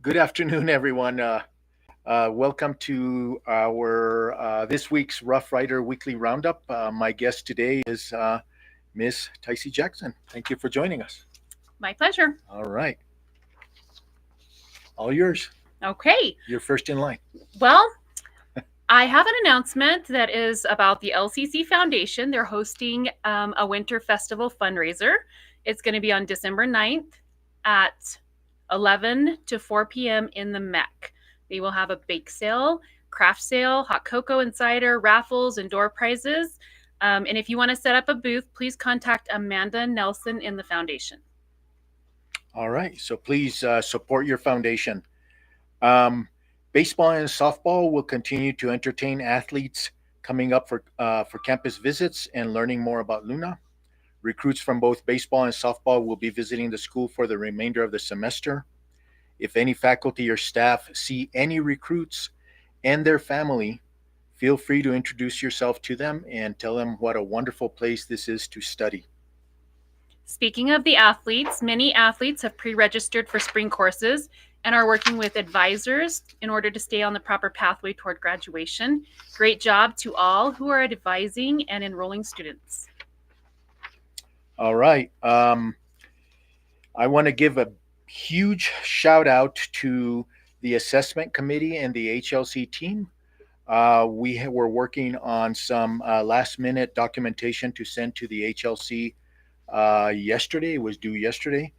Good afternoon, everyone. Welcome to our this week's Rough Rider Weekly Roundup. My guest today is Miss Ticey Jackson. Thank you for joining us. My pleasure. All right, all yours. Okay. You're first in line. Well, I have an announcement that is about the LCC Foundation. They're hosting a winter festival fundraiser. It's going to be on December 9th at 11 to 4 p.m. in the MEC. They will have a bake sale, craft sale, hot cocoa and cider, raffles, and door prizes. And if you want to set up a booth, please contact Amanda Nelson in the foundation. All right, so please support your foundation. Um, Baseball and softball will continue to entertain athletes coming up for campus visits and learning more about Luna. Recruits from both baseball and softball will be visiting the school for the remainder of the semester. If any faculty or staff see any recruits and their family, feel free to introduce yourself to them and tell them what a wonderful place this is to study. Speaking of the athletes, many athletes have pre-registered for spring courses and are working with advisors in order to stay on the proper pathway toward graduation. Great job to all who are advising and enrolling students. All right. I want to give a huge shout out to the assessment committee and the HLC team. We were working on some last minute documentation to send to the HLC yesterday. It was due yesterday.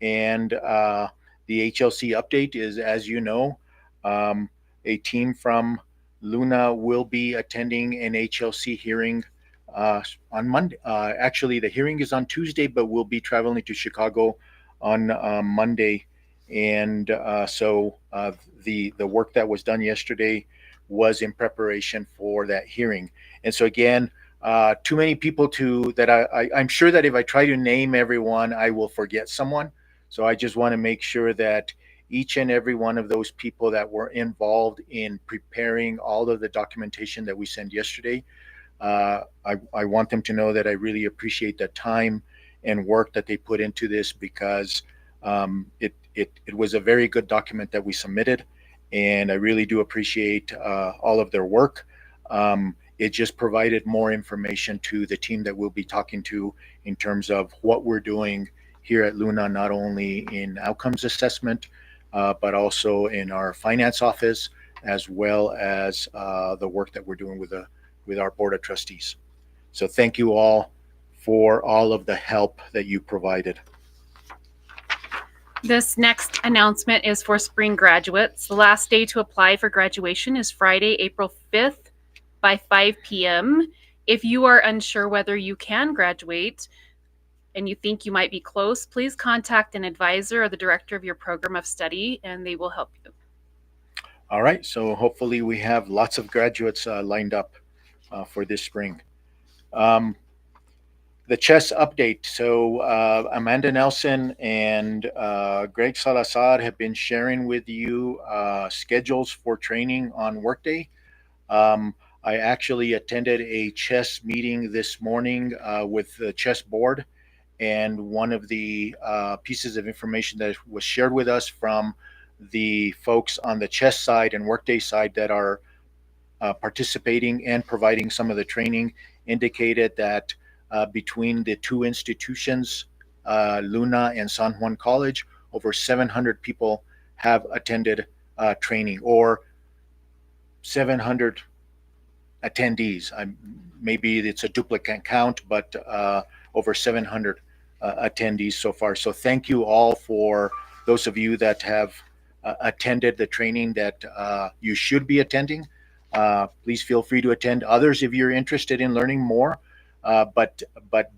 And the HLC update is, as you know, a team from Luna will be attending an HLC hearing on Monday. Actually, the hearing is on Tuesday, but we'll be traveling to Chicago on Monday. And the work that was done yesterday was in preparation for that hearing. And so again, too many people I'm sure that if I try to name everyone, I will forget someone. So I just want to make sure that each and every one of those people that were involved in preparing all of the documentation that we sent yesterday, I want them to know that I really appreciate the time and work that they put into this because it was a very good document that we submitted, and I really do appreciate all of their work. It just provided more information to the team that we'll be talking to in terms of what we're doing here at Luna, not only in outcomes assessment, but also in our finance office, as well as the work that we're doing with our board of trustees. So thank you all for all of the help that you provided. This next announcement is for spring graduates. The last day to apply for graduation is Friday, April 5th by 5 p.m. If you are unsure whether you can graduate and you think you might be close, please contact an advisor or the director of your program of study and they will help you. All right, so hopefully we have lots of graduates lined up for this spring. The chess update. So Amanda Nelson and Greg Salazar have been sharing with you schedules for training on Workday. I actually attended a chess meeting this morning with the chess board, and one of the pieces of information that was shared with us from the folks on the chess side and Workday side that are participating and providing some of the training indicated that between the two institutions, Luna and San Juan College, over 700 people have attended training, or 700 attendees. Maybe it's a duplicate count, but over 700 attendees so far. So thank you all for those of you that have attended the training that you should be attending. Please feel free to attend others if you're interested in learning more. But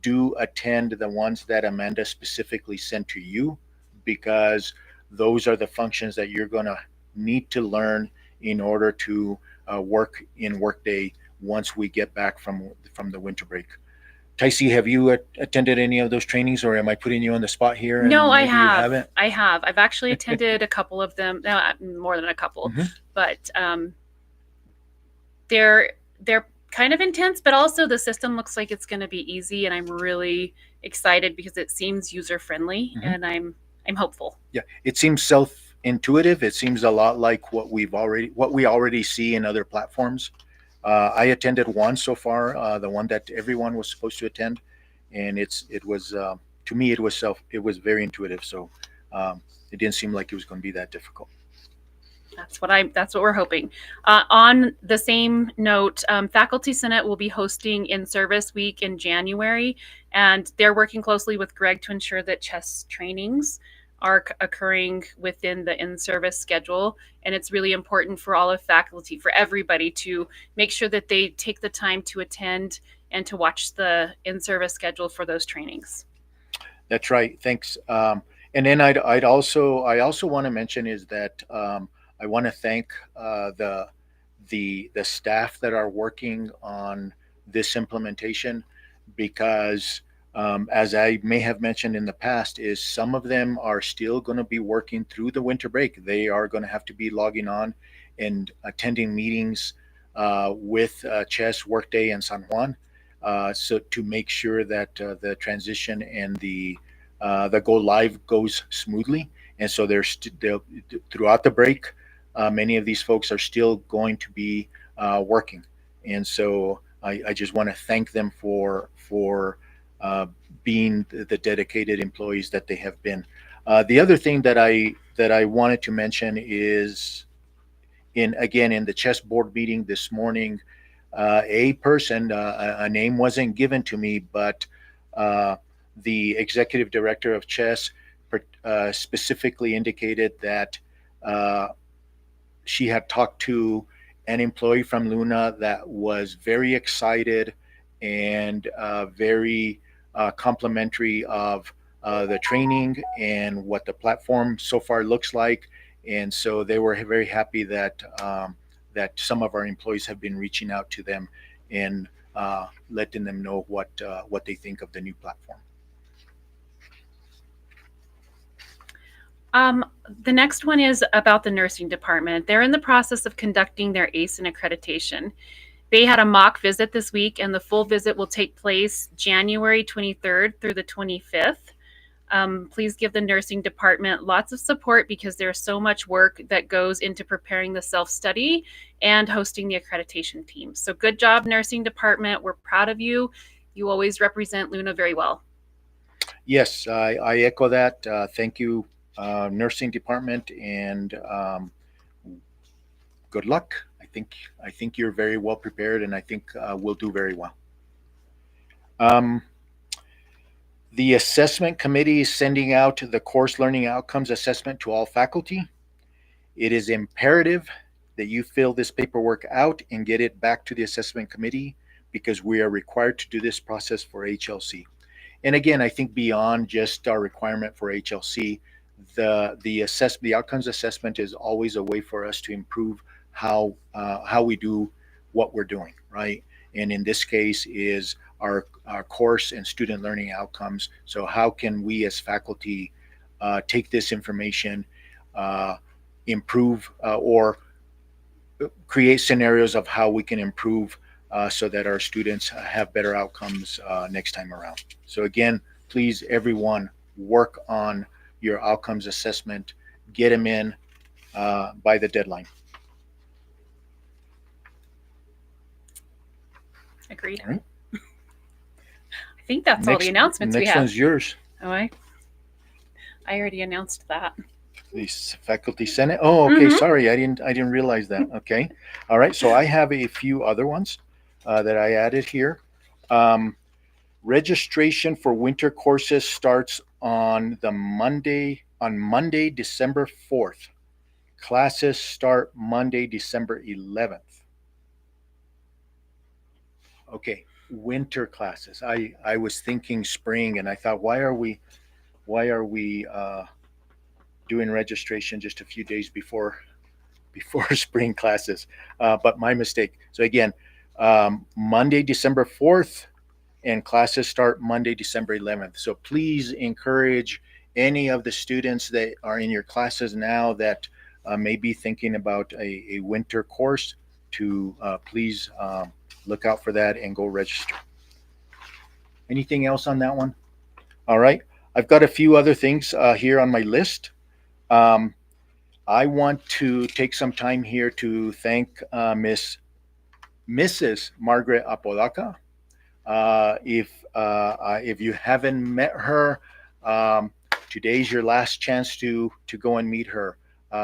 do attend the ones that Amanda specifically sent to you, because those are the functions that you're going to need to learn in order to work in Workday once we get back from the winter break. Ticey, have you attended any of those trainings, or am I putting you on the spot here? No, I maybe you have. haven't? I have. I've actually attended a couple of them. No, more than a couple, but they're kind of intense, but also the system looks like it's going to be easy, and I'm really excited because it seems user friendly, and I'm hopeful. Yeah, it seems self intuitive. It seems a lot like what we already see in other platforms. I attended one so far, the one that everyone was supposed to attend, and it was to me it was very intuitive. So um, it didn't seem like it was going to be that difficult. That's what we're hoping. On the same note, Faculty Senate will be hosting In Service Week in January, and they're working closely with Greg to ensure that chess trainings are occurring within the in service schedule. And it's really important for all of faculty, for everybody, to make sure that they take the time to attend and to watch the in service schedule for those trainings. That's right. Thanks. And then I also want to mention is that I want to thank the staff that are working on this implementation because as I may have mentioned in the past, is some of them are still going to be working through the winter break. They are going to have to be logging on and attending meetings with Chess, Workday, and San Juan. So to make sure that the transition and the go live goes smoothly, and so throughout the break, many of these folks are still going to be working, and so I just want to thank them for uh, being the dedicated employees that they have been. The other thing that I wanted to mention is in the chess board meeting this morning, a person, a name wasn't given to me, but uh, the executive director of chess specifically indicated that uh, she had talked to an employee from Luna that was very excited and very complimentary of the training and what the platform so far looks like. And so they were very happy that some of our employees have been reaching out to them and letting them know what they think of the new platform. Um, the next one is about the nursing department. They're in the process of conducting their ACE and accreditation. They had a mock visit this week, and the full visit will take place January 23rd through the 25th. Please give the nursing department lots of support because there's so much work that goes into preparing the self study and hosting the accreditation team. So, good job, nursing department. We're proud of you. You always represent Luna very well. Yes, I echo that. Thank you, nursing department, and good luck. I think you're very well prepared, and I think we'll do very well. Um, the assessment committee is sending out the course learning outcomes assessment to all faculty. It is imperative that you fill this paperwork out and get it back to the assessment committee because we are required to do this process for HLC. And again, I think beyond just our requirement for HLC, the outcomes assessment is always a way for us to improve how we do what we're doing, right? And in this case is our course and student learning outcomes. So how can we as faculty take this information, uh, improve or create scenarios of how we can improve so that our students have better outcomes next time around. So again, please everyone work on your outcomes assessment, get them in by the deadline. Agreed. All right. I think that's all the announcements we Next have. one's yours. Oh, I already announced that. The faculty senate. Oh, okay. Sorry, I didn't realize that. Okay. All right. So I have a few other ones that I added here. Registration for winter courses starts on Monday, December 4th. Classes start Monday, December 11th. Okay, winter classes. I was thinking spring, and I thought, why are we doing registration just a few days before spring classes? But my mistake. So again, Monday, December 4th, and classes start Monday, December 11th. So please encourage any of the students that are in your classes now that may be thinking about a winter course to please look out for that and go register. Anything else on that one? All right. I've got a few other things here on my list. Um, I want to take some time here to thank Mrs. Margaret Apodaca. If you haven't met her, um, today's your last chance to go and meet her.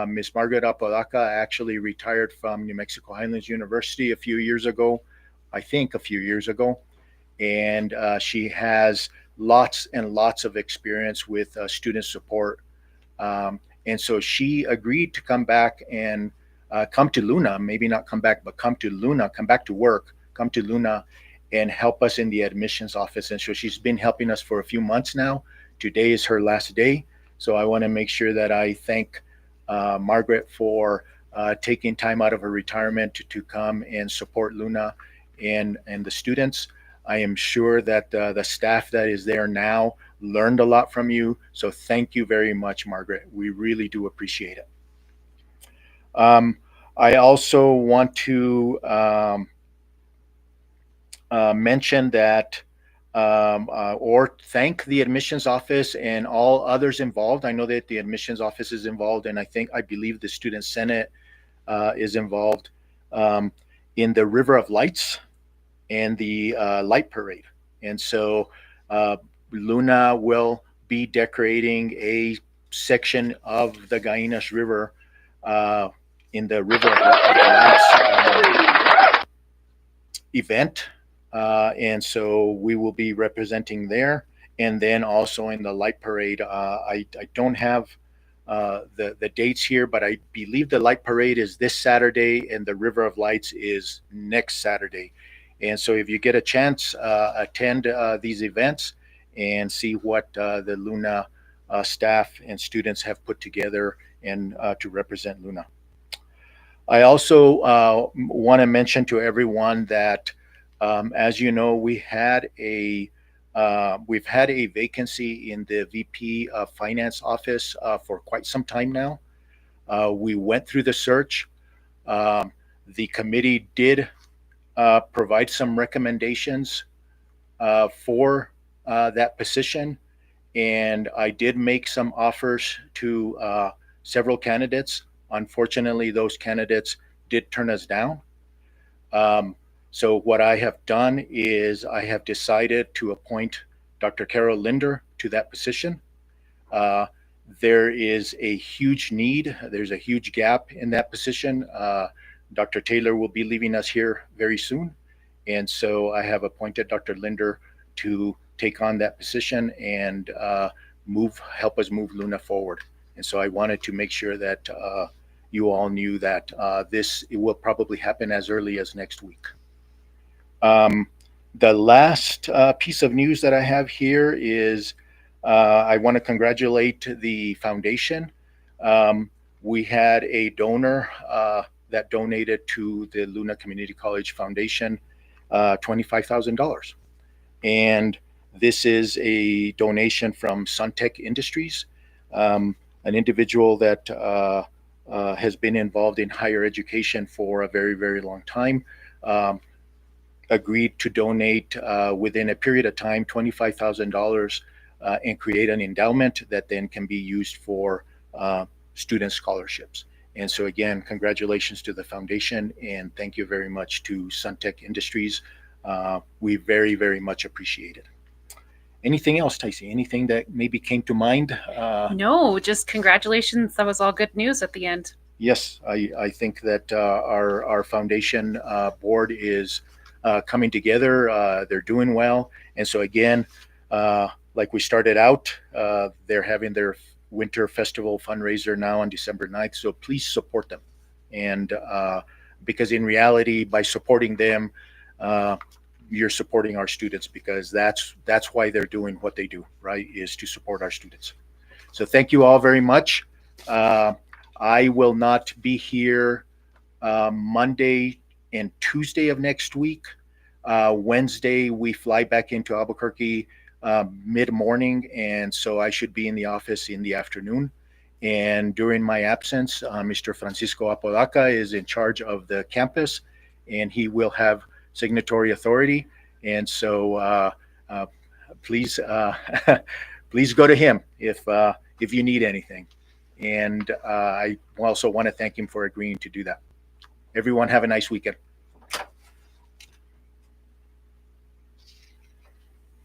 Miss Margaret Apodaca actually retired from New Mexico Highlands University a few years ago, I think a few years ago, and she has lots and lots of experience with student support. And so she agreed to come back and come to Luna, maybe not come back, but come to Luna, come back to work, come to Luna and help us in the admissions office. And so she's been helping us for a few months now. Today is her last day. So I want to make sure that I thank Margaret for taking time out of her retirement to come and support Luna and the students. I am sure that the staff that is there now learned a lot from you. So thank you very much, Margaret. We really do appreciate it. Um, I also want to mention that or thank the admissions office and all others involved. I know that the admissions office is involved, and I believe the student senate is involved in the River of Lights and the light parade. And so uh, Luna will be decorating a section of the Gainas River uh, in the River of Lights event. And so we will be representing there. And then also in the light parade, I don't have the dates here, but I believe the light parade is this Saturday and the River of Lights is next Saturday. And so if you get a chance, attend these events and see what the Luna staff and students have put together and to represent Luna. I also want to mention to everyone that, as you know, we've had a vacancy in the VP Finance office for quite some time now. We went through the search. Um, the committee did provide some recommendations for that position, and I did make some offers to several candidates. Unfortunately, those candidates did turn us down. Um, so what I have done is I have decided to appoint Dr. Carol Linder to that position. Uh, there is a huge need. There's a huge gap in that position. Dr. Taylor will be leaving us here very soon. And so I have appointed Dr. Linder to take on that position and help us move Luna forward. And so I wanted to make sure that you all knew that it will probably happen as early as next week. Um, the last piece of news that I have here is I want to congratulate the foundation. Um, we had a donor that donated to the Luna Community College Foundation $25,000. And this is a donation from Suntech Industries, an individual that has been involved in higher education for a very, very long time. Agreed to donate within a period of time $25,000 and create an endowment that then can be used for student scholarships. And so again, congratulations to the foundation and thank you very much to Suntech Industries. We very, very much appreciate it. Anything else, Tyce? Anything that maybe came to mind? No, just congratulations. That was all good news at the end. Yes, I think that our foundation board is coming together. They're doing well. And so again, like we started out, they're having their winter festival fundraiser now on December 9th. So please support them. And because in reality, by supporting them, you're supporting our students because that's why they're doing what they do, right? Is to support our students. So thank you all very much. I will not be here Monday and Tuesday of next week. Wednesday, we fly back into Albuquerque mid morning, and so I should be in the office in the afternoon. And during my absence, Mr. Francisco Apodaca is in charge of the campus, and he will have signatory authority. And so please please go to him if you need anything. And I also want to thank him for agreeing to do that. Everyone have a nice weekend.